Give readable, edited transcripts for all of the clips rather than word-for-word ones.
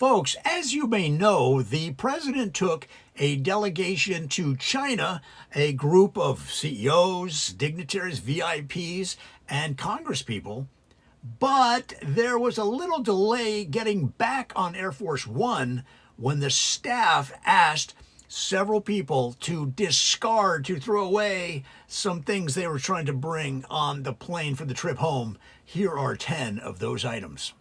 Folks, as you may know, the president took a delegation to China, a group of CEOs, dignitaries, VIPs, and congresspeople. But there was a little delay getting back on Air Force One when the staff asked several people to discard, to throw away some things they were trying to bring on the plane for the trip home. Here are 10 of those items.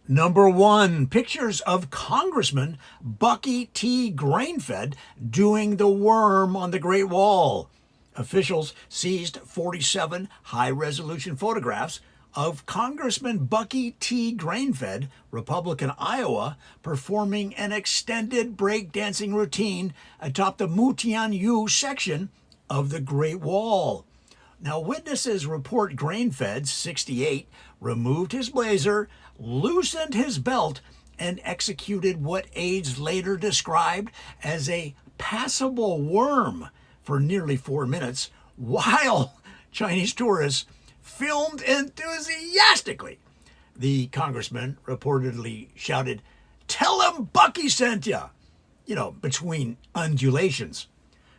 Number 1, pictures of Congressman Bucky T. Grain-Fed doing the worm on the Great Wall. Officials seized 47 high-resolution photographs of Congressman Bucky T. Grain-Fed, Republican Iowa, performing an extended breakdancing routine atop the Mutianyu section of the Great Wall. Now, witnesses report Grain-Fed, 68, removed his blazer, loosened his belt, and executed what aides later described as a passable worm for nearly 4 minutes, while Chinese tourists filmed enthusiastically. The congressman reportedly shouted, "Tell him Bucky sent ya!" Between undulations.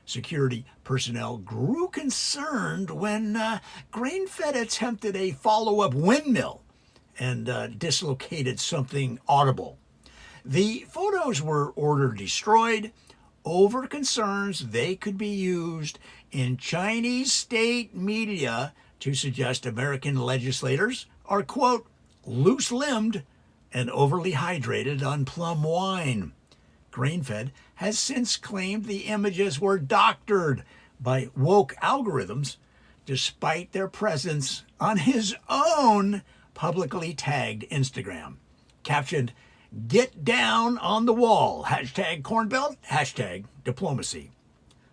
Security personnel grew concerned when Grain-Fed attempted a follow-up windmill and dislocated something audible. The photos were ordered destroyed over concerns they could be used in Chinese state media to suggest American legislators are, quote, loose-limbed and overly hydrated on plum wine. Grain-Fed has since claimed the images were doctored by woke algorithms, despite their presence on his own publicly tagged Instagram, captioned, "Get down on the wall, #cornbelt, #diplomacy."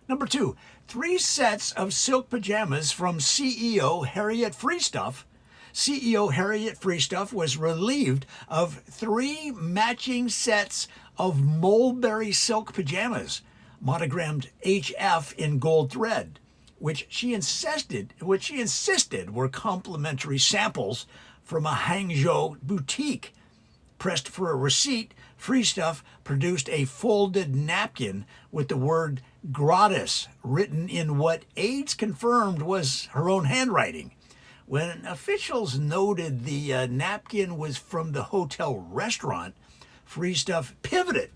Number 2, 3 sets of silk pajamas from CEO Harriet Freestuff. CEO Harriet Freestuff was relieved of 3 matching sets of mulberry silk pajamas, monogrammed HF in gold thread, which she insisted were complimentary samples from a Hangzhou boutique. Pressed for a receipt, Freestuff produced a folded napkin with the word gratis written in what aides confirmed was her own handwriting. When officials noted the napkin was from the hotel restaurant, Freestuff pivoted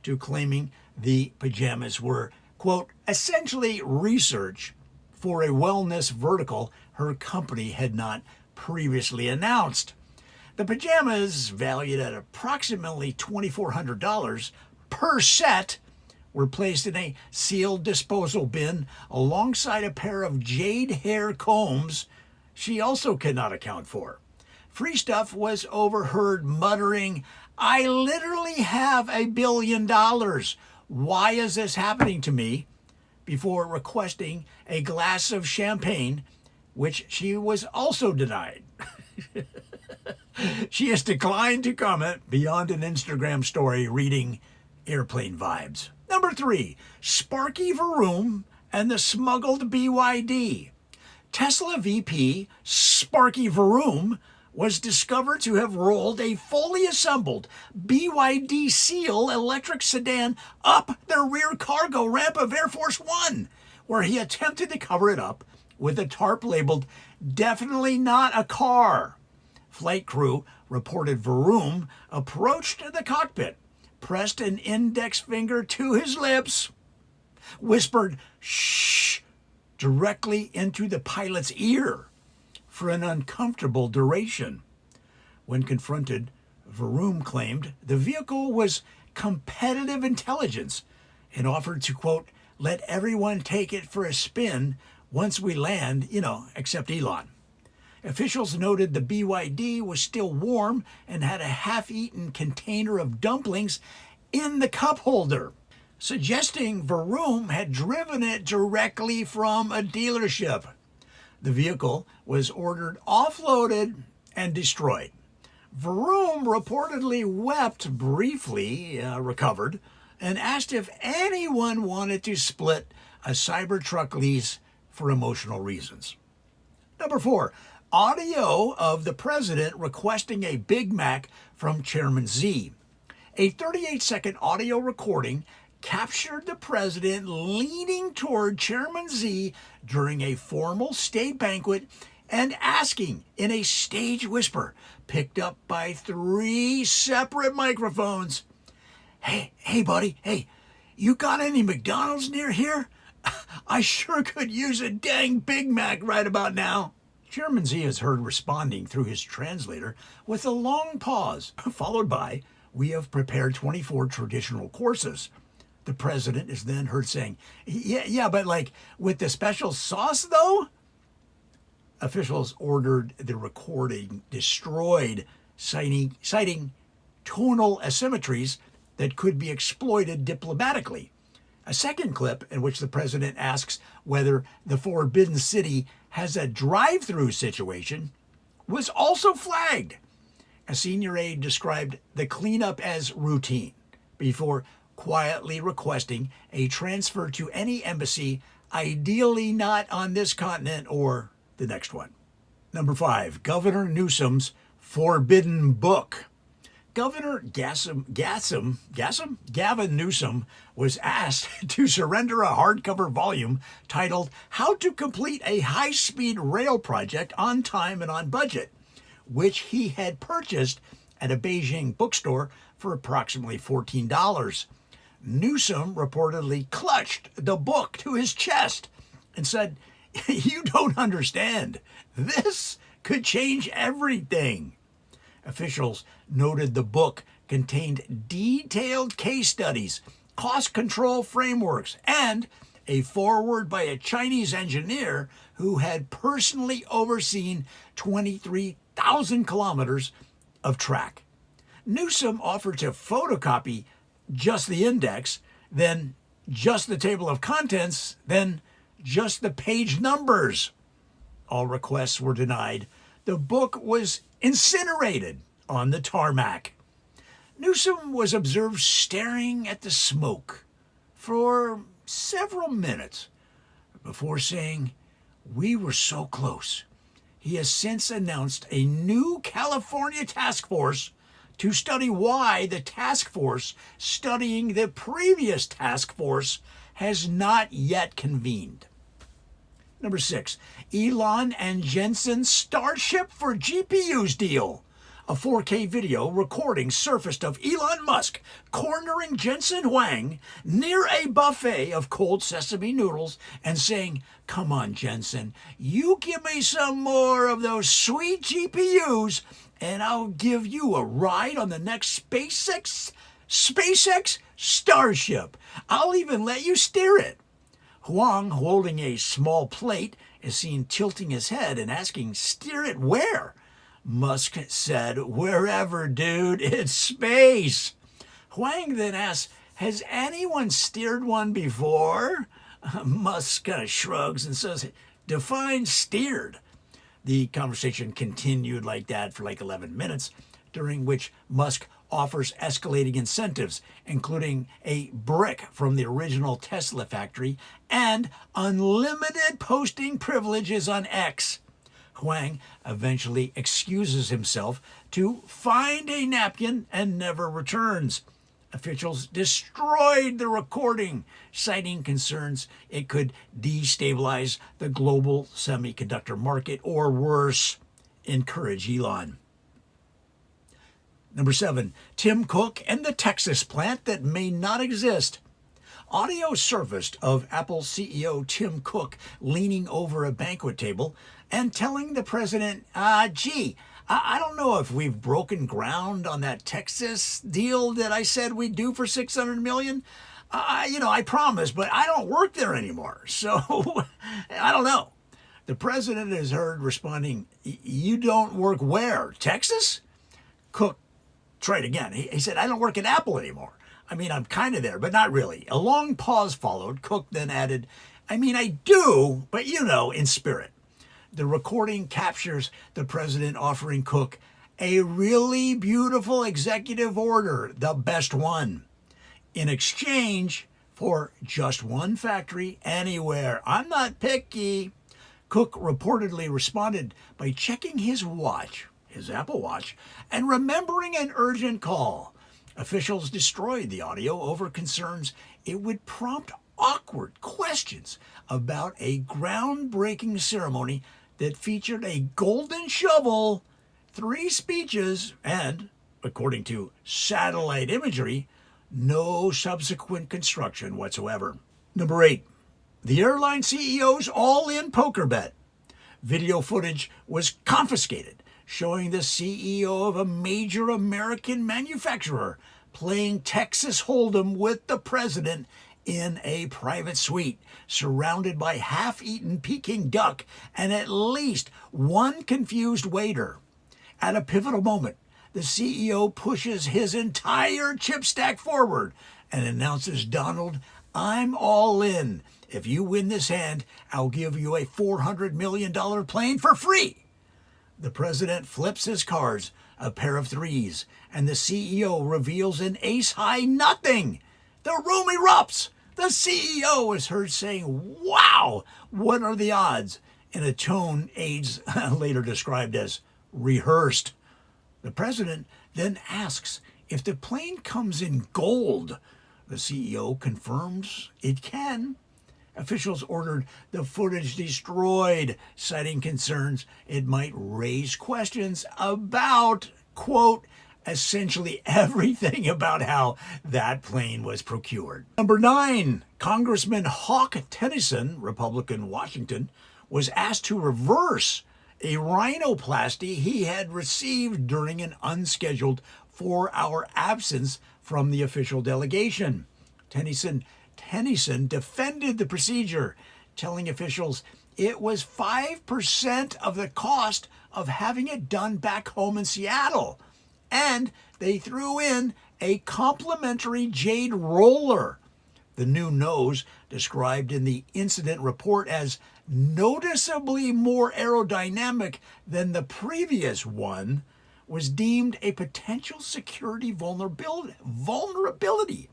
to claiming the pajamas were, quote, essentially research for a wellness vertical her company had not previously announced. The pajamas, valued at approximately $2,400 per set, were placed in a sealed disposal bin alongside a pair of jade hair combs she also cannot account for. Freestuff was overheard muttering, "I literally have $1 billion. Why is this happening to me?" before requesting a glass of champagne, which she was also denied. She has declined to comment beyond an Instagram story reading airplane vibes. Number 3, Sparky Vroom and the smuggled BYD. Tesla VP Sparky Vroom was discovered to have rolled a fully assembled BYD Seal electric sedan up the rear cargo ramp of Air Force One, where he attempted to cover it up with a tarp labeled, "Definitely not a car." Flight crew reported Vroom approached the cockpit, pressed an index finger to his lips, whispered, "Shh," directly into the pilot's ear for an uncomfortable duration. When confronted, Vroom claimed the vehicle was competitive intelligence and offered to, quote, let everyone take it for a spin once we land, except Elon. Officials noted the BYD was still warm and had a half-eaten container of dumplings in the cup holder, suggesting Vroom had driven it directly from a dealership. The vehicle was ordered offloaded and destroyed. Vroom reportedly wept briefly, recovered, and asked if anyone wanted to split a Cybertruck lease for emotional reasons. Number 4, audio of the president requesting a Big Mac from Chairman Z. A 38-second audio recording captured the president leaning toward Chairman Xi during a formal state banquet and asking in a stage whisper, picked up by 3 separate microphones, Hey, buddy, hey, you got any McDonald's near here? I sure could use a dang Big Mac right about now." Chairman Xi is heard responding through his translator with a long pause, followed by, "We have prepared 24 traditional courses." The president is then heard saying, yeah, but like with the special sauce though? Officials ordered the recording destroyed, citing tonal asymmetries that could be exploited diplomatically. A second clip in which the president asks whether the Forbidden City has a drive-through situation was also flagged. A senior aide described the cleanup as routine before quietly requesting a transfer to any embassy, ideally not on this continent or the next one. Number 5, Governor Newsom's forbidden book. Governor Gavin Newsom was asked to surrender a hardcover volume titled How to Complete a High-Speed Rail Project on Time and on Budget, which he had purchased at a Beijing bookstore for approximately $14. Newsom reportedly clutched the book to his chest and said, "You don't understand. This could change everything." Officials noted the book contained detailed case studies, cost control frameworks, and a foreword by a Chinese engineer who had personally overseen 23,000 kilometers of track. Newsom offered to photocopy just the index, then just the table of contents, then just the page numbers. All requests were denied. The book was incinerated on the tarmac. Newsom was observed staring at the smoke for several minutes before saying, "We were so close." He has since announced a new California task force to study why the task force studying the previous task force has not yet convened. Number 6, Elon and Jensen Starship for GPUs deal. A 4K video recording surfaced of Elon Musk cornering Jensen Huang near a buffet of cold sesame noodles and saying, "Come on, Jensen, you give me some more of those sweet GPUs and I'll give you a ride on the next SpaceX Starship. I'll even let you steer it." Huang, holding a small plate, is seen tilting his head and asking, "Steer it where?" Musk said, "Wherever, dude, it's space." Huang then asks, "Has anyone steered one before?" Musk kind of shrugs and says, "Define steered." The conversation continued like that for like 11 minutes, during which Musk offers escalating incentives, including a brick from the original Tesla factory and unlimited posting privileges on X. Huang eventually excuses himself to find a napkin and never returns. Officials destroyed the recording, citing concerns it could destabilize the global semiconductor market or worse, encourage Elon. Number 7, Tim Cook and the Texas plant that may not exist. Audio surfaced of Apple CEO Tim Cook leaning over a banquet table and telling the president, "Gee, I don't know if we've broken ground on that Texas deal that I said we'd do for $600 million. I promise, but I don't work there anymore, so I don't know." The president is heard responding, "You don't work where? Texas?" Cook tried again. He said, "I don't work at Apple anymore. I mean, I'm kind of there, but not really." A long pause followed. Cook then added, "I do, but in spirit." The recording captures the president offering Cook a really beautiful executive order, the best one, in exchange for just one factory anywhere. "I'm not picky." Cook reportedly responded by checking his watch, his Apple Watch, and remembering an urgent call. Officials destroyed the audio over concerns it would prompt awkward questions about a groundbreaking ceremony that featured a golden shovel, 3 speeches, and, according to satellite imagery, no subsequent construction whatsoever. Number 8, the airline CEO's all-in poker bet. Video footage was confiscated, showing the CEO of a major American manufacturer playing Texas Hold'em with the president in a private suite, surrounded by half-eaten Peking duck and at least one confused waiter. At a pivotal moment, the CEO pushes his entire chip stack forward and announces, "Donald, I'm all in. If you win this hand, I'll give you a $400 million plane for free." The president flips his cards, a pair of 3s, and the CEO reveals an ace-high nothing. The room erupts. The CEO is heard saying, "Wow, what are the odds?" in a tone aides later described as rehearsed. The president then asks if the plane comes in gold. The CEO confirms it can. Officials ordered the footage destroyed, citing concerns it might raise questions about, quote, essentially everything about how that plane was procured. Number 9, Congressman Hawk Tennyson, Republican Washington, was asked to reverse a rhinoplasty he had received during an unscheduled 4-hour absence from the official delegation. Tennyson defended the procedure, telling officials it was 5% of the cost of having it done back home in Seattle. And they threw in a complimentary jade roller. The new nose, described in the incident report as noticeably more aerodynamic than the previous one, was deemed a potential security vulnerability,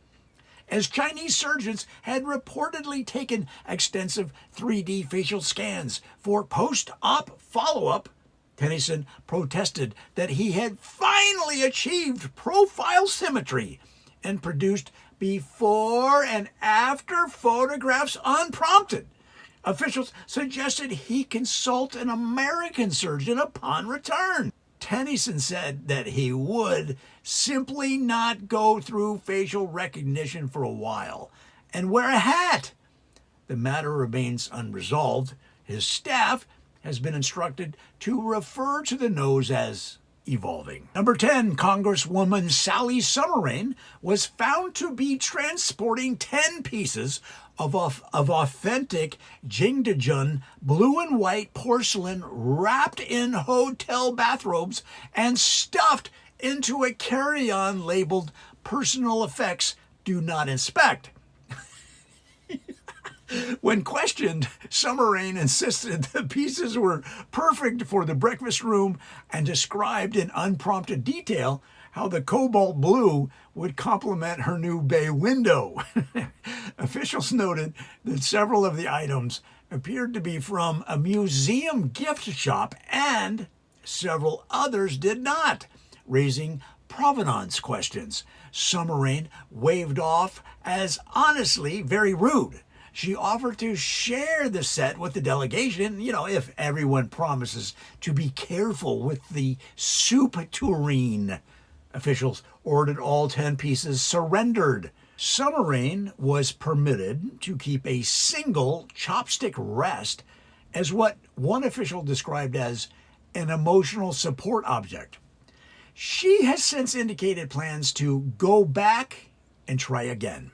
as Chinese surgeons had reportedly taken extensive 3D facial scans for post-op follow-up. Tennyson protested that he had finally achieved profile symmetry and produced before and after photographs unprompted. Officials suggested he consult an American surgeon upon return. Tennyson said that he would simply not go through facial recognition for a while and wear a hat. The matter remains unresolved. His staff has been instructed to refer to the nose as evolving. Number 10, Congresswoman Sally Summerrain was found to be transporting 10 pieces of authentic Jingdezhen blue and white porcelain wrapped in hotel bathrobes and stuffed into a carry-on labeled "Personal Effects Do Not Inspect." When questioned, Summerrain insisted the pieces were perfect for the breakfast room and described in unprompted detail how the cobalt blue would complement her new bay window. Officials noted that several of the items appeared to be from a museum gift shop and several others did not, raising provenance questions. Summerrain waved off as honestly very rude. She offered to share the set with the delegation, if everyone promises to be careful with the soup tureen. Officials ordered all 10 pieces surrendered. Summerrain was permitted to keep a single chopstick rest as what one official described as an emotional support object. She has since indicated plans to go back and try again.